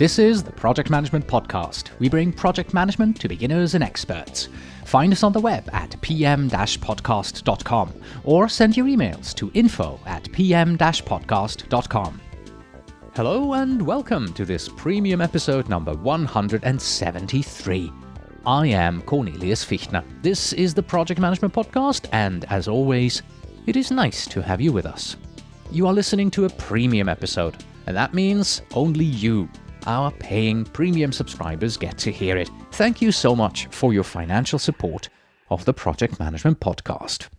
This is the Project Management Podcast. We bring project management to beginners and experts. Find us on the web at pm-podcast.com or send your emails to info@pm-podcast.com. Hello and welcome to this premium episode number 173. I am Cornelius Fichtner. This is the Project Management Podcast, and as always, it is nice to have you with us. You are listening to a premium episode, and that means only you, our paying premium subscribers, get to hear it. Thank you so much for your financial support of the Project Management Podcast.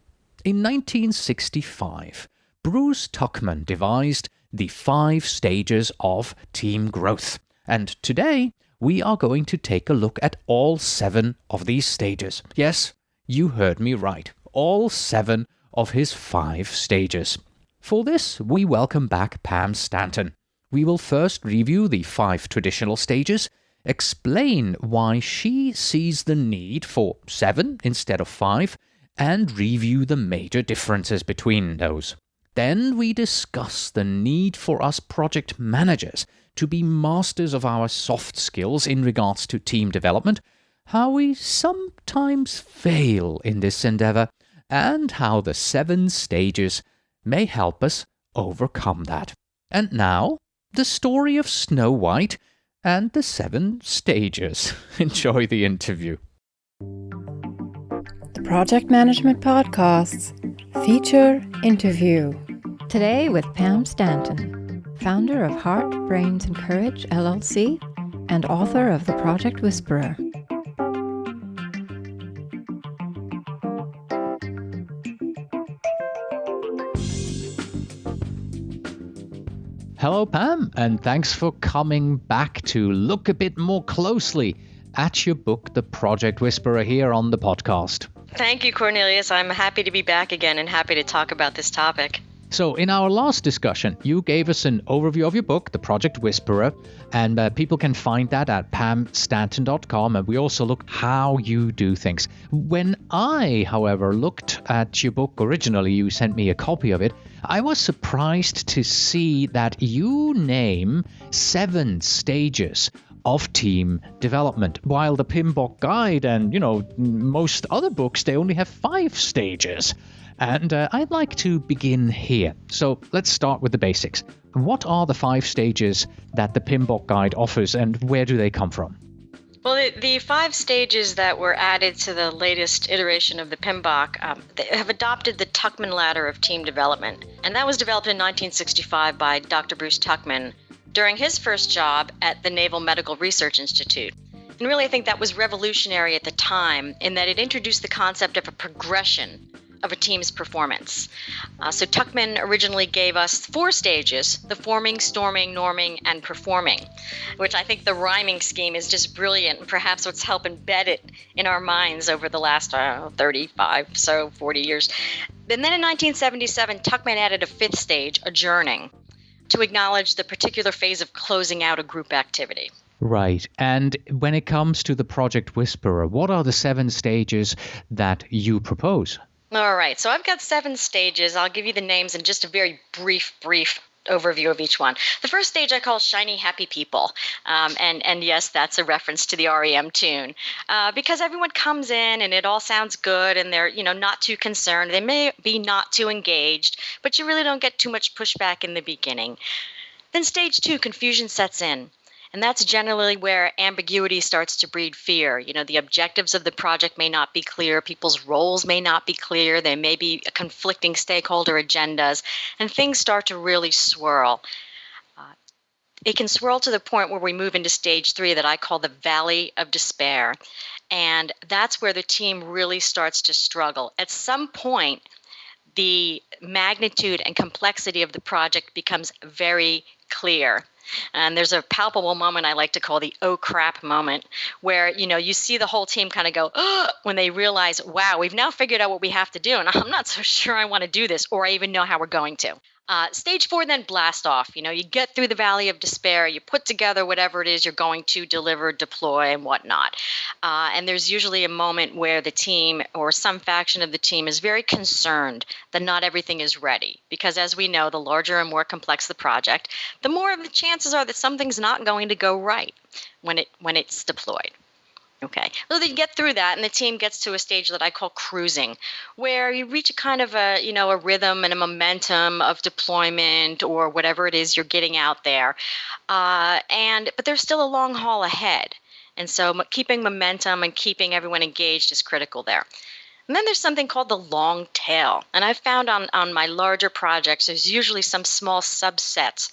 In 1965, Bruce Tuckman devised the 5 stages of team growth. And today, we are going to take a look at all 7 of these stages. Yes, you heard me right. All 7 of his 5 stages. For this, we welcome back Pam Stanton. We will first review the 5 traditional stages, explain why she sees the need for 7 instead of 5, and review the major differences between those. Then we discuss the need for us project managers to be masters of our soft skills in regards to team development, how we sometimes fail in this endeavor, and how the 7 stages may help us overcome that. And now, the story of Snow White and the 7 stages. Enjoy the interview. The Project Management Podcasts feature interview. Today with Pam Stanton, founder of Heart, Brains and Courage, LLC, and author of The Project Whisperer. Hello, Pam, and thanks for coming back to look a bit more closely at your book, The Project Whisperer, here on the podcast. Thank you, Cornelius. I'm happy to be back again and happy to talk about this topic. So in our last discussion, you gave us an overview of your book, The Project Whisperer, and people can find that at pamstanton.com, and we also look how you do things. When I, however, looked at your book originally, you sent me a copy of it, I was surprised to see that you name 7 stages of team development, while the PMBOK Guide and, most other books, they only have 5 stages. And I'd like to begin here. So let's start with the basics. What are the 5 stages that the PMBOK Guide offers, and where do they come from? Well, the 5 stages that were added to the latest iteration of the PMBOK they have adopted the Tuckman ladder of team development. And that was developed in 1965 by Dr. Bruce Tuckman during his first job at the Naval Medical Research Institute. And really, I think that was revolutionary at the time in that it introduced the concept of a progression of a team's performance. So Tuckman originally gave us 4 stages: the forming, storming, norming, and performing, which I think the rhyming scheme is just brilliant, and perhaps what's helped embed it in our minds over the last 40 years. And then in 1977, Tuckman added a 5th stage, adjourning, to acknowledge the particular phase of closing out a group activity. Right. And when it comes to the Project Whisperer, what are the 7 stages that you propose? All right, so I've got 7 stages. I'll give you the names in just a very brief overview of each one. The first stage I call Shiny Happy People. And yes, that's a reference to the REM tune. Because everyone comes in and it all sounds good and they're, not too concerned. They may be not too engaged, but you really don't get too much pushback in the beginning. Then stage 2, confusion sets in. And that's generally where ambiguity starts to breed fear. The objectives of the project may not be clear. People's roles may not be clear. There may be conflicting stakeholder agendas, and things start to really swirl. It can swirl to the point where we move into stage 3 that I call the Valley of Despair. And that's where the team really starts to struggle. At some point, the magnitude and complexity of the project becomes very clear. And there's a palpable moment I like to call the oh crap moment where, you see the whole team kind of go, oh, when they realize, wow, we've now figured out what we have to do. And I'm not so sure I want to do this or I even know how we're going to. Stage 4, then blast off. You get through the valley of despair. You put together whatever it is you're going to deliver, deploy, and whatnot. And there's usually a moment where the team or some faction of the team is very concerned that not everything is ready. Because as we know, the larger and more complex the project, the more of the chances are that something's not going to go right when it's deployed. Okay, so they get through that, and the team gets to a stage that I call cruising, where you reach a kind of a rhythm and a momentum of deployment or whatever it is you're getting out there, but there's still a long haul ahead, and so keeping momentum and keeping everyone engaged is critical there. And then there's something called the long tail, and I've found on my larger projects there's usually some small subsets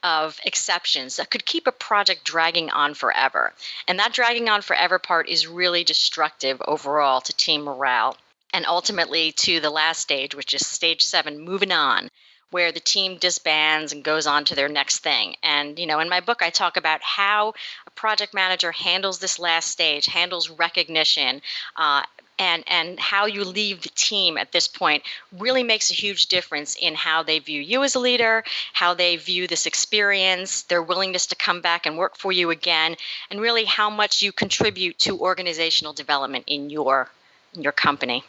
of exceptions that could keep a project dragging on forever. And that dragging on forever part is really destructive overall to team morale and ultimately to the last stage, which is stage 7, moving on, where the team disbands and goes on to their next thing. And, in my book, I talk about how a project manager handles this last stage, handles recognition, and how you leave the team at this point really makes a huge difference in how they view you as a leader, how they view this experience, their willingness to come back and work for you again, and really how much you contribute to organizational development in your company.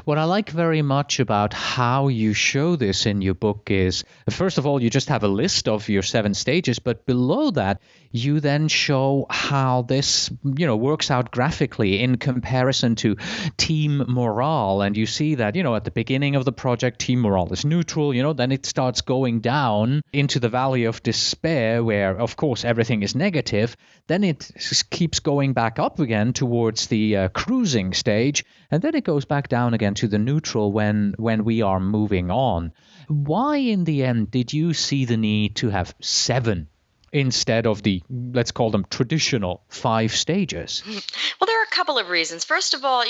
What I like very much about how you show this in your book is, first of all, you just have a list of your 7 stages, but below that, you then show how this, works out graphically in comparison to team morale. And you see that, at the beginning of the project, team morale is neutral, then it starts going down into the valley of despair where, of course, everything is negative. Then it keeps going back up again towards the cruising stage. And then it goes back down again to the neutral when we are moving on. Why, in the end, did you see the need to have 7 instead of the, let's call them, traditional 5 stages? Well, there are a couple of reasons. First of all,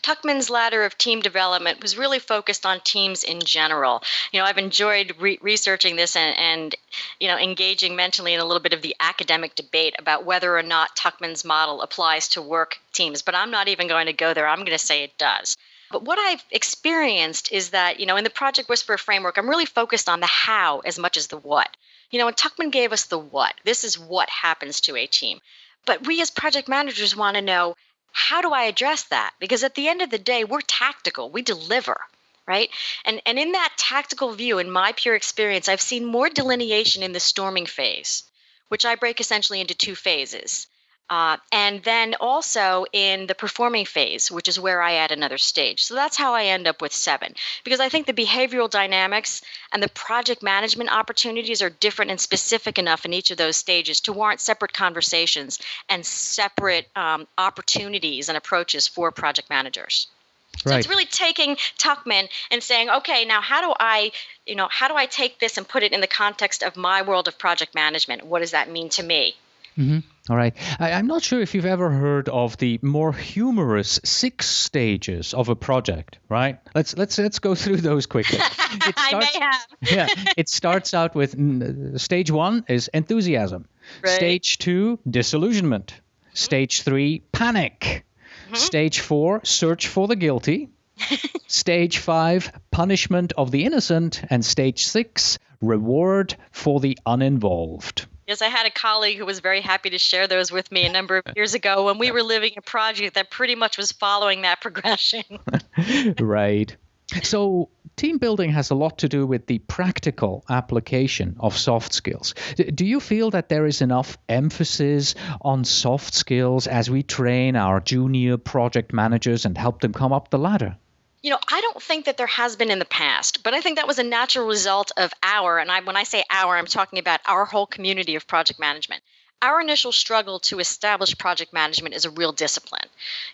Tuckman's ladder of team development was really focused on teams in general. I've enjoyed researching this and engaging mentally in a little bit of the academic debate about whether or not Tuckman's model applies to work teams. But I'm not even going to go there. I'm going to say it does. But what I've experienced is that, in the Project Whisperer framework, I'm really focused on the how as much as the what. And Tuckman gave us the what. This is what happens to a team. But we as project managers want to know, how do I address that? Because at the end of the day, we're tactical. We deliver, right? And in that tactical view, in my pure experience, I've seen more delineation in the storming phase, which I break essentially into 2 phases. And then also in the performing phase, which is where I add another stage. So that's how I end up with 7, because I think the behavioral dynamics and the project management opportunities are different and specific enough in each of those stages to warrant separate conversations and separate opportunities and approaches for project managers. So Right. it's really taking Tuckman and saying, okay, now how do I take this and put it in the context of my world of project management? What does that mean to me? Mm-hmm. All right. I'm not sure if you've ever heard of the more humorous 6 stages of a project, right? Let's go through those quickly. I may have. Yeah, it starts out with stage 1 is enthusiasm. Right. Stage 2, disillusionment. Stage 3, panic. Stage 4, search for the guilty. Stage 5, punishment of the innocent. And stage 6, reward for the uninvolved. Yes, I had a colleague who was very happy to share those with me a number of years ago when we were living a project that pretty much was following that progression. Right. So team building has a lot to do with the practical application of soft skills. Do you feel that there is enough emphasis on soft skills as we train our junior project managers and help them come up the ladder? I don't think that there has been in the past, but I think that was a natural result of when I say our, I'm talking about our whole community of project management. Our initial struggle to establish project management is a real discipline,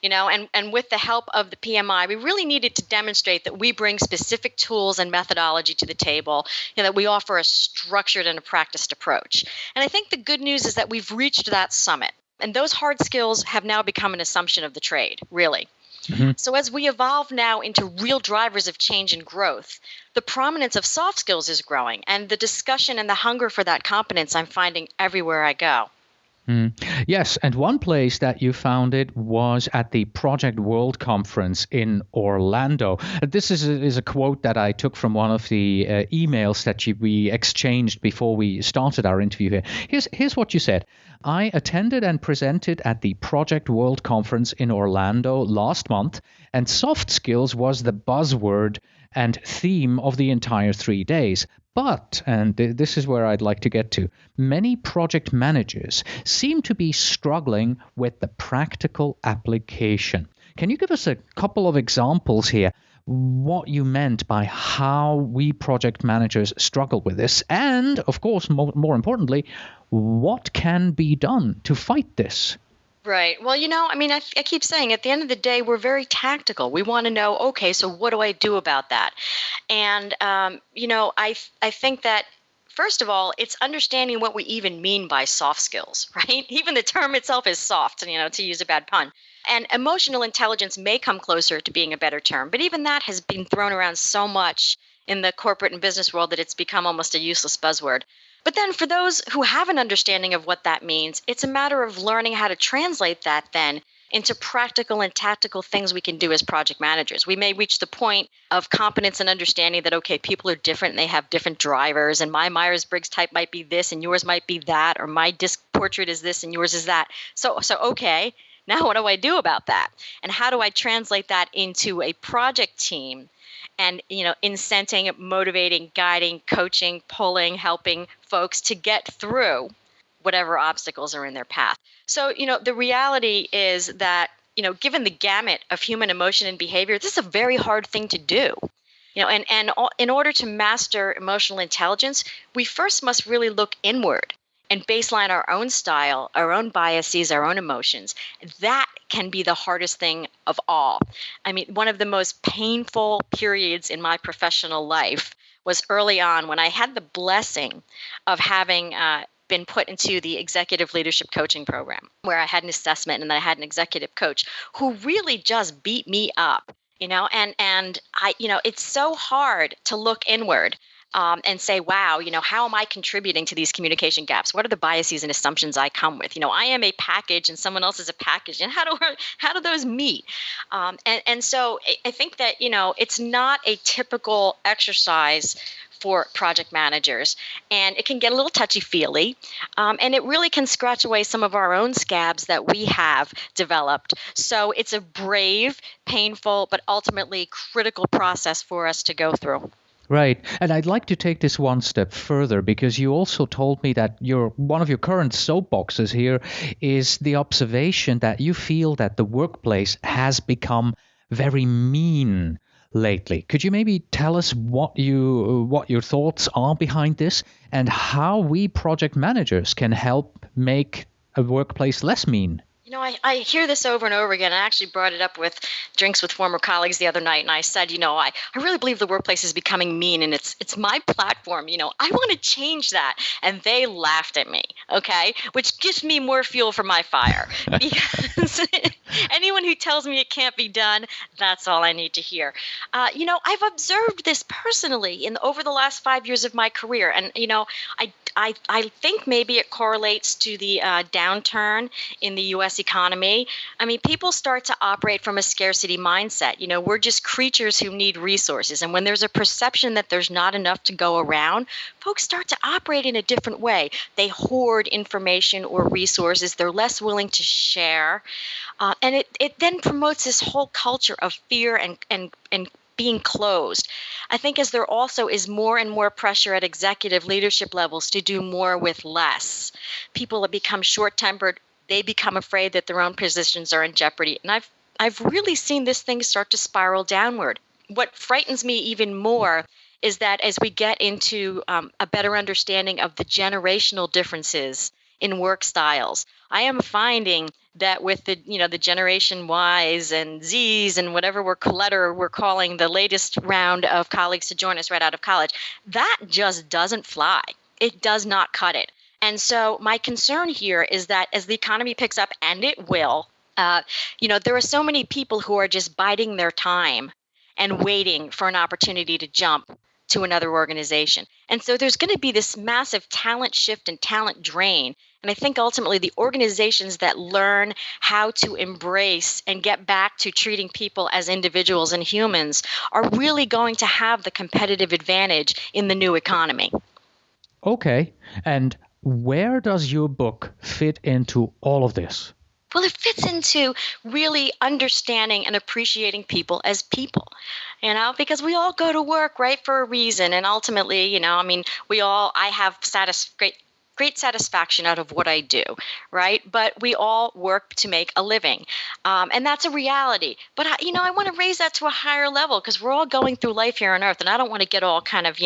and with the help of the PMI, we really needed to demonstrate that we bring specific tools and methodology to the table, that we offer a structured and a practiced approach. And I think the good news is that we've reached that summit, and those hard skills have now become an assumption of the trade, really. Mm-hmm. So as we evolve now into real drivers of change and growth, the prominence of soft skills is growing, and the discussion and the hunger for that competence I'm finding everywhere I go. Yes, and one place that you found it was at the Project World Conference in Orlando. This is a quote that I took from one of the emails that we exchanged before we started our interview here. Here's what you said. I attended and presented at the Project World Conference in Orlando last month, and soft skills was the buzzword and theme of the entire 3 days. But, and this is where I'd like to get to, many project managers seem to be struggling with the practical application. Can you give us a couple of examples here? What you meant by how we project managers struggle with this, and, of course, more importantly, what can be done to fight this? Right. Well, I keep saying at the end of the day, we're very tactical. We want to know, okay, so what do I do about that? And, I think that, first of all, it's understanding what we even mean by soft skills, right? Even the term itself is soft, to use a bad pun. And emotional intelligence may come closer to being a better term, but even that has been thrown around so much in the corporate and business world that it's become almost a useless buzzword. But then for those who have an understanding of what that means, it's a matter of learning how to translate that then into practical and tactical things we can do as project managers. We may reach the point of competence and understanding that, okay, people are different and they have different drivers, and my Myers-Briggs type might be this and yours might be that, or my disc portrait is this and yours is that. So okay, now what do I do about that? And how do I translate that into a project team? And, incenting, motivating, guiding, coaching, pulling, helping folks to get through whatever obstacles are in their path. So, the reality is that, given the gamut of human emotion and behavior, this is a very hard thing to do. And in order to master emotional intelligence, we first must really look inward and baseline our own style, our own biases, our own emotions. That can be the hardest thing of all. I mean, one of the most painful periods in my professional life was early on when I had the blessing of having been put into the executive leadership coaching program, where I had an assessment and then I had an executive coach who really just beat me up, and I, it's so hard to look inward. And say, wow, how am I contributing to these communication gaps? What are the biases and assumptions I come with? I am a package and someone else is a package. And how do those meet? And so I think that, it's not a typical exercise for project managers. And it can get a little touchy-feely. And it really can scratch away some of our own scabs that we have developed. So it's a brave, painful, but ultimately critical process for us to go through. Right. And I'd like to take this one step further, because you also told me that one of your current soapboxes here is the observation that you feel that the workplace has become very mean lately. Could you maybe tell us what your thoughts are behind this and how we project managers can help make a workplace less mean? I hear this over and over again. I actually brought it up with drinks with former colleagues the other night, and I said, I really believe the workplace is becoming mean, and it's my platform. I want to change that. And they laughed at me, okay, which gives me more fuel for my fire, because anyone who tells me it can't be done, that's all I need to hear. I've observed this personally over the last 5 years of my career, and, I think maybe it correlates to the downturn in the U.S. economy. I mean, people start to operate from a scarcity mindset. We're just creatures who need resources. And when there's a perception that there's not enough to go around, folks start to operate in a different way. They hoard information or resources. They're less willing to share. And it then promotes this whole culture of fear and being closed. I think as there also is more and more pressure at executive leadership levels to do more with less, people have become short-tempered. They become afraid that their own positions are in jeopardy. And I've really seen this thing start to spiral downward. What frightens me even more is that as we get into a better understanding of the generational differences in work styles, I am finding that with the generation Ys and Zs and whatever we're calling the latest round of colleagues to join us right out of college, that just doesn't fly. It does not cut it. And so my concern here is that as the economy picks up, and it will, there are so many people who are just biding their time and waiting for an opportunity to jump. to another organization. And so there's going to be this massive talent shift and talent drain. And I think ultimately the organizations that learn how to embrace and get back to treating people as individuals and humans are really going to have the competitive advantage in the new economy. Okay. And where does your book fit into all of this? Well, it fits into really understanding and appreciating people as people, because we all go to work, right, for a reason. And ultimately, I have great satisfaction out of what I do, right? But we all work to make a living. And that's a reality. But, I want to raise that to a higher level because we're all going through life here on Earth. And I don't want to get all kind of,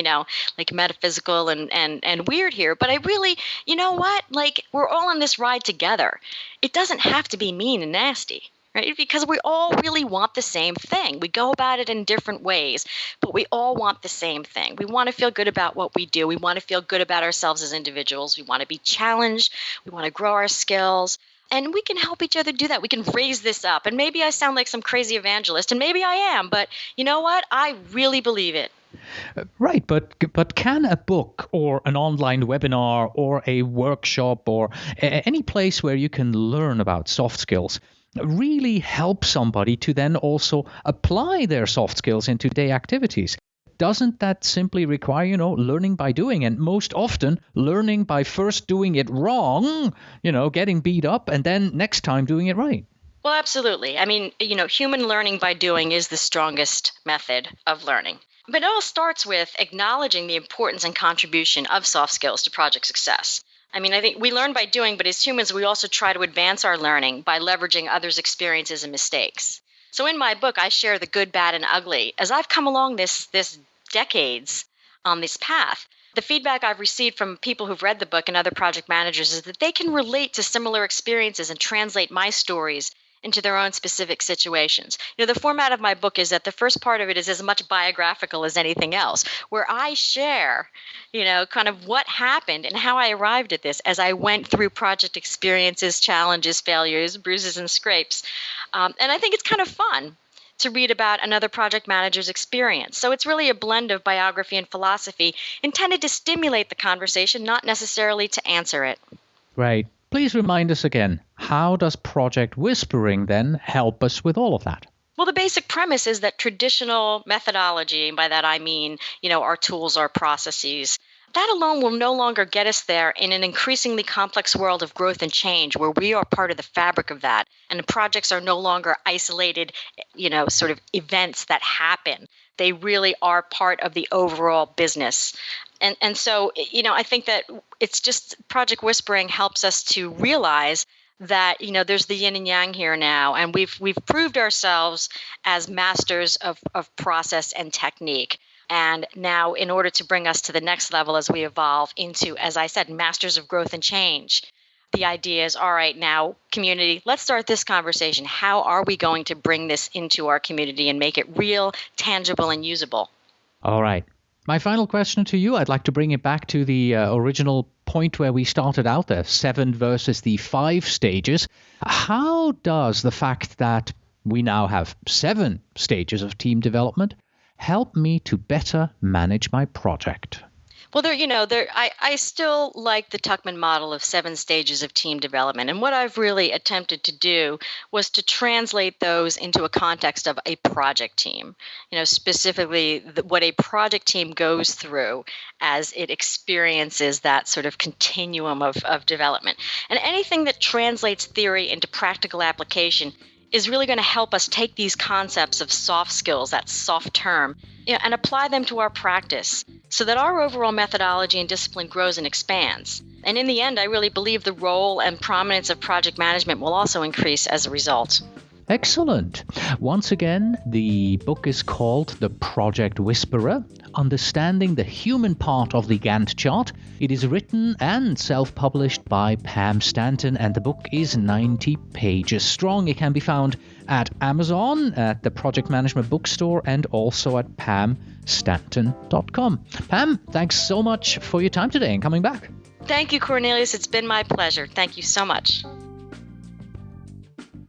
like metaphysical and weird here. But I really, we're all on this ride together. It doesn't have to be mean and nasty. Right? Because we all really want the same thing. We go about it in different ways, but we all want the same thing. We want to feel good about what we do. We want to feel good about ourselves as individuals. We want to be challenged. We want to grow our skills. And we can help each other do that. We can raise this up. And maybe I sound like some crazy evangelist, and maybe I am, but you know what? I really believe it. Right, but can a book or an online webinar or a workshop or any place where you can learn about soft skills really help somebody to then also apply their soft skills into day activities? Doesn't that simply require, learning by doing, and most often learning by first doing it wrong, getting beat up, and then next time doing it right? Well, absolutely. Human learning by doing is the strongest method of learning. But it all starts with acknowledging the importance and contribution of soft skills to project success. I think we learn by doing, but as humans, we also try to advance our learning by leveraging others' experiences and mistakes. So in my book, I share the good, bad, and ugly. As I've come along this decades on this path, the feedback I've received from people who've read the book and other project managers is that they can relate to similar experiences and translate my stories into their own specific situations. The format of my book is that the first part of it is as much biographical as anything else, where I share, kind of what happened and how I arrived at this as I went through project experiences, challenges, failures, bruises, and scrapes. And I think it's kind of fun to read about another project manager's experience. So it's really a blend of biography and philosophy intended to stimulate the conversation, not necessarily to answer it. Right. Please remind us again, how does Project Whispering then help us with all of that? Well, the basic premise is that traditional methodology, and by that I mean, our tools, our processes, that alone will no longer get us there in an increasingly complex world of growth and change where we are part of the fabric of that. And the projects are no longer isolated, sort of events that happen. They really are part of the overall business. And so, I think that it's just Project Whispering helps us to realize that, there's the yin and yang here now. And we've proved ourselves as masters of process and technique. And now, in order to bring us to the next level as we evolve into, as I said, masters of growth and change, the idea is, all right, now, community, let's start this conversation. How are we going to bring this into our community and make it real, tangible, and usable? All right. My final question to you, I'd like to bring it back to the original point where we started out there, 7 versus the 5 stages. How does the fact that we now have 7 stages of team development help me to better manage my project? Well, I still like the Tuckman model of 7 stages of team development. And what I've really attempted to do was to translate those into a context of a project team, specifically what a project team goes through as it experiences that sort of continuum of development. And anything that translates theory into practical application is really going to help us take these concepts of soft skills, that soft term, and apply them to our practice so that our overall methodology and discipline grows and expands. And in the end, I really believe the role and prominence of project management will also increase as a result. Excellent. Once again, the book is called The Project Whisperer, Understanding the Human Part of the Gantt Chart. It is written and self-published by Pam Stanton, and the book is 90 pages strong. It can be found at Amazon, at the Project Management Bookstore, and also at pamstanton.com. Pam, thanks so much for your time today and coming back. Thank you, Cornelius. It's been my pleasure. Thank you so much.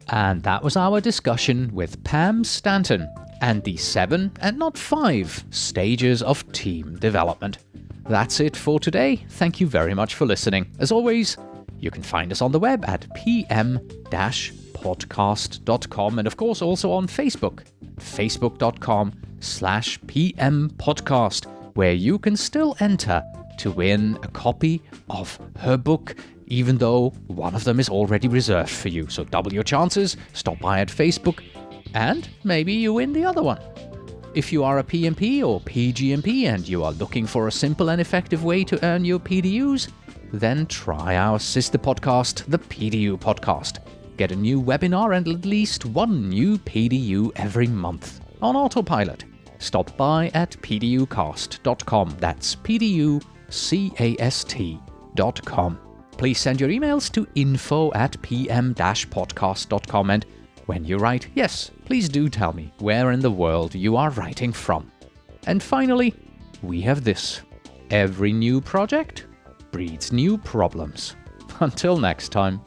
And that was our discussion with Pam Stanton and the 7 and not 5 stages of team development. That's it for today. Thank you very much for listening. As always, you can find us on the web at pm-podcast.com and of course also on Facebook, facebook.com/pmpodcast, where you can still enter to win a copy of her book, even though one of them is already reserved for you. So double your chances, stop by at Facebook, and maybe you win the other one. If you are a PMP or PGMP and you are looking for a simple and effective way to earn your PDUs, then try our sister podcast, the PDU Podcast. Get a new webinar and at least one new PDU every month on autopilot. Stop by at pducast.com. That's pducast.com. Please send your emails to info@pm-podcast.com, and when you write, yes, please do tell me where in the world you are writing from. And finally, we have this. Every new project breeds new problems. Until next time.